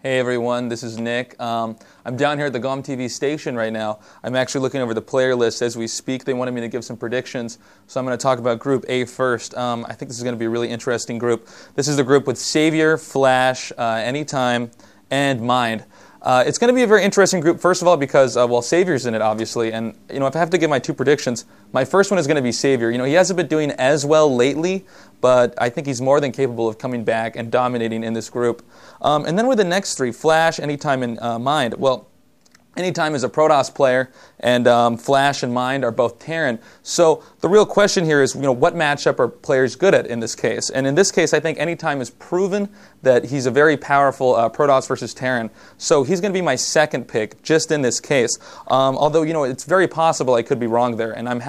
Hey everyone, this is Nick. I'm down here at the GomTV station right now. I'm actually looking over the player list as we speak. They wanted me to give some predictions, so I'm going to talk about Group A first. I think this is going to be a really interesting group. This is the group with Savior, Flash, Anytime, and Mind. It's going to be a very interesting group, first of all, because, well, Savior's in it, obviously. And, if I have to give my two predictions, my first one is going to be Savior. He hasn't been doing as well lately, but I think he's more than capable of coming back and dominating in this group. And then with the next three, Flash, Anytime, and Mind, well, Anytime is a Protoss player, and Flash and Mind are both Terran. So the real question here is, what matchup are players good at in this case? And in this case, I think Anytime has proven that he's a very powerful Protoss versus Terran. So he's going to be my second pick just in this case. Although, it's very possible I could be wrong there, and I'm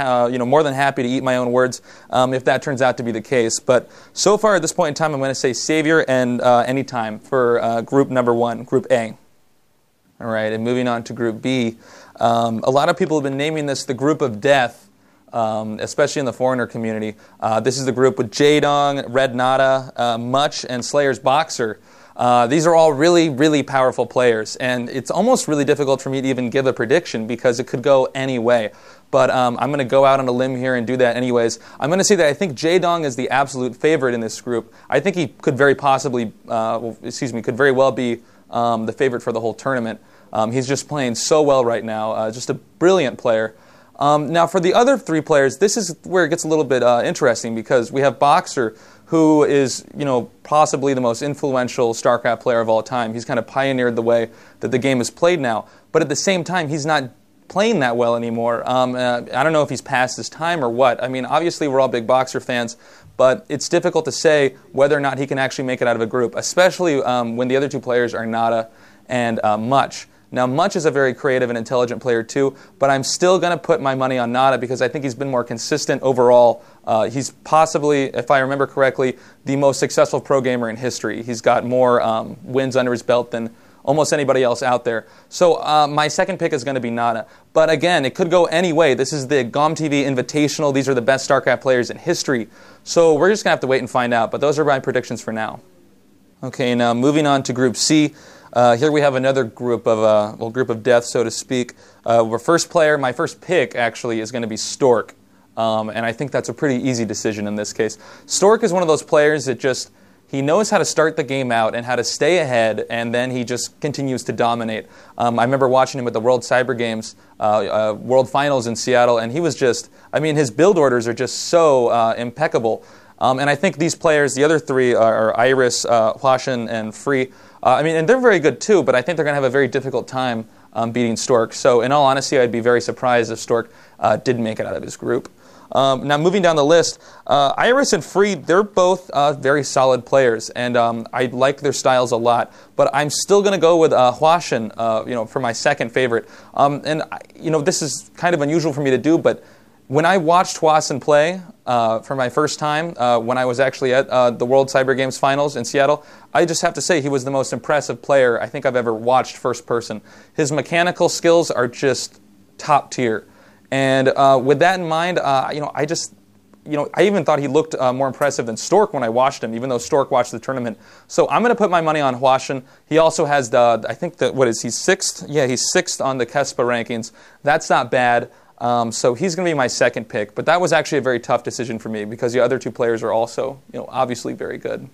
more than happy to eat my own words if that turns out to be the case. But so far at this point in time, I'm going to say Savior and Anytime for group number one, Group A. All right, and moving on to Group B, a lot of people have been naming this the Group of Death, especially in the foreigner community. This is the group with Jaedong, Red Nada, Much, and Slayer's Boxer. These are all really, really powerful players, and it's almost really difficult for me to even give a prediction because it could go any way. But I'm going to go out on a limb here and do that anyways. I'm going to say that I think Jaedong is the absolute favorite in this group. I think he could very well be the favorite for the whole tournament. He's just playing so well right now, just a brilliant player. Now for the other three players, this is where it gets a little bit interesting because we have Boxer, who is possibly the most influential StarCraft player of all time. He's kind of pioneered the way that the game is played now, but at the same time he's not playing that well anymore. I don't know if he's past his time or what. I mean, obviously we're all big Boxer fans, but it's difficult to say whether or not he can actually make it out of a group, especially when the other two players are Nada and Much. Now, Much is a very creative and intelligent player too, but I'm still going to put my money on Nada because I think he's been more consistent overall. He's possibly, if I remember correctly, the most successful pro gamer in history. He's got more wins under his belt than almost anybody else out there. So my second pick is going to be Nada. But again, it could go any way. This is the GomTV Invitational. These are the best StarCraft players in history. So we're just going to have to wait and find out. But those are my predictions for now. Okay, now moving on to Group C. Here we have another group of group of death, so to speak. Our first player, my first pick, actually, is going to be Stork. And I think that's a pretty easy decision in this case. Stork is one of those players that he knows how to start the game out and how to stay ahead, and then he just continues to dominate. I remember watching him at the World Cyber Games, World Finals in Seattle, and he was his build orders are just so impeccable. And I think these players, the other three are Iris, Huashen, and Free. And they're very good too, but I think they're going to have a very difficult time beating Stork. So in all honesty, I'd be very surprised if Stork didn't make it out of his group. Now moving down the list, Iris and Free, they're both very solid players, and I like their styles a lot. But I'm still going to go with Huashen, for my second favorite. This is kind of unusual for me to do, but when I watched Huashen play for my first time, when I was actually at the World Cyber Games Finals in Seattle, I just have to say he was the most impressive player I think I've ever watched first person. His mechanical skills are just top tier. And with that in mind, I even thought he looked more impressive than Stork when I watched him, even though Stork watched the tournament. So I'm going to put my money on Huashen. He also has he's sixth? Yeah, he's sixth on the KESPA rankings. That's not bad. So he's going to be my second pick. But that was actually a very tough decision for me because the other two players are also, obviously very good.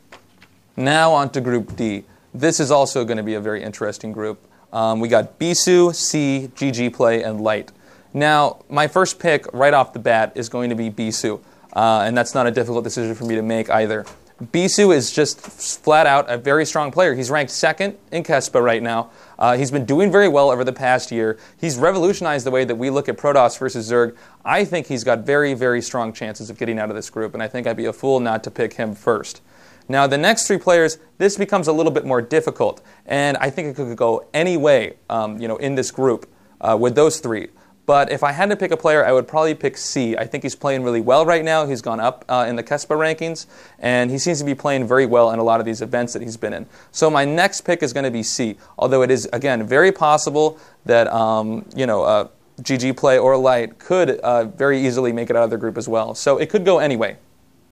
Now on to Group D. This is also going to be a very interesting group. We got Bisu, C, GG Play, and Light. Now, my first pick right off the bat is going to be Bisu. And that's not a difficult decision for me to make either. Bisu is just flat out a very strong player. He's ranked second in KESPA right now. He's been doing very well over the past year. He's revolutionized the way that we look at Protoss versus Zerg. I think he's got very, very strong chances of getting out of this group, and I think I'd be a fool not to pick him first. Now, the next three players, this becomes a little bit more difficult, and I think it could go any way, in this group with those three. But if I had to pick a player, I would probably pick C. I think he's playing really well right now. He's gone up in the KESPA rankings, and he seems to be playing very well in a lot of these events that he's been in. So my next pick is going to be C, although it is, again, very possible that GG Play or Light could very easily make it out of the group as well. So it could go anyway.